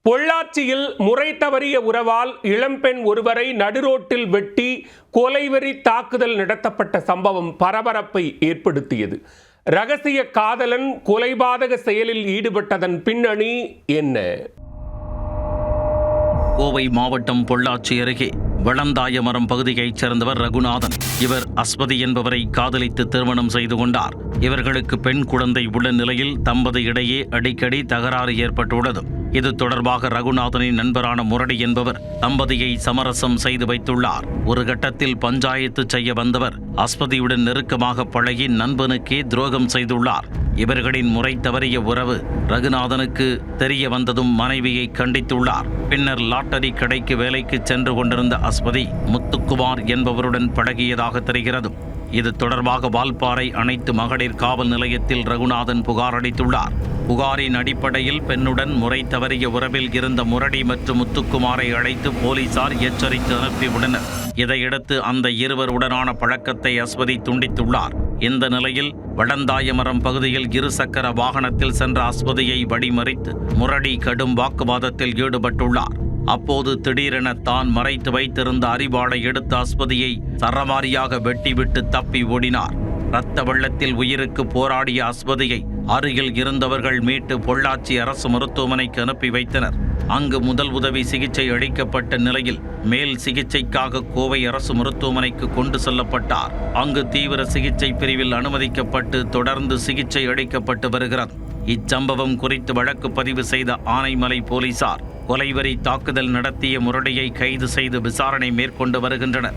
பொள்ளாச்சியில் முறை தவறிய உறவால் இளம்பெண் ஒருவரை நடுரோட்டில் வெட்டி கொலைவெறி தாக்குதல் நடத்தப்பட்ட சம்பவம் பரபரப்பை ஏற்படுத்தியது. ரகசிய காதலன் கொலைபாதக செயலில் ஈடுபட்டதன் பின்னணி என்ன? கோவை மாவட்டம் பொள்ளாச்சி அருகே வளந்தாயமரம் பகுதியைச் சேர்ந்தவர் ரகுநாதன். இவர் அஸ்வதி என்பவரை காதலித்து திருமணம் செய்து கொண்டார். இவர்களுக்கு பெண் குழந்தை உள்ள நிலையில் தம்பதி இடையே அடிக்கடி தகராறு ஏற்பட்டுள்ளது. இது தொடர்பாக ரகுநாதனின் நண்பரான முரடி என்பவர் தம்பதியை சமரசம் செய்து வைத்துள்ளார். ஒரு கட்டத்தில் பஞ்சாயத்து செய்ய வந்தவர் அஸ்வதியுடன் நெருக்கமாக பழகி நண்பனுக்கே துரோகம் செய்துள்ளார். இவர்களின் முறை தவறிய உறவு ரகுநாதனுக்கு தெரிய வந்ததும் மனைவியை கண்டித்துள்ளார். பின்னர் லாட்டரி கடைக்கு வேலைக்கு சென்று கொண்டிருந்த அஸ்வதி முத்துக்குமார் என்பவருடன் பழகியதாக தெரிகிறது. இது தொடர்பாக வால்பாறை அனைத்து மகளிர் காவல் நிலையத்தில் ரகுநாதன் புகார் அளித்துள்ளார். புகாரின் அடிப்படையில் பெண்ணுடன் முறை தவறிய உறவில் இருந்த முரடி மற்றும் முத்துக்குமாரை அழைத்து போலீசார் எச்சரித்து அனுப்பியுள்ளனர். இதையடுத்து அந்த இருவருடனான பழக்கத்தை அஸ்வதி துண்டித்துள்ளார். இந்த நிலையில் வளந்தாயமரம் பகுதியில் இருசக்கர வாகனத்தில் சென்ற அஸ்வதியை வழிமறித்து முரடி கடும் வாக்குவாதத்தில் ஈடுபட்டுள்ளார். அப்போது திடீரென தான் மறைத்து வைத்திருந்த அரிவாளை எடுத்து அஸ்வதியை சரமாரியாக வெட்டிவிட்டு தப்பி ஓடினார். இரத்த வெள்ளத்தில் உயிருக்கு போராடிய அஸ்வதியை அருகில் இருந்தவர்கள் மீட்டு பொள்ளாச்சி அரசு மருத்துவமனைக்கு அனுப்பி வைத்தனர். அங்கு முதல் உதவி சிகிச்சை அளிக்கப்பட்ட நிலையில் மேல் சிகிச்சைக்காக கோவை அரசு மருத்துவமனைக்கு கொண்டு செல்லப்பட்டார். அங்கு தீவிர சிகிச்சை பிரிவில் அனுமதிக்கப்பட்டு தொடர்ந்து சிகிச்சை அளிக்கப்பட்டு வருகிறது. இச்சம்பவம் குறித்து வழக்கு பதிவு செய்த ஆனைமலை போலீசார் கொலைவெறி தாக்குதல் நடத்திய முரடியை கைது செய்து விசாரணை மேற்கொண்டு வருகின்றனர்.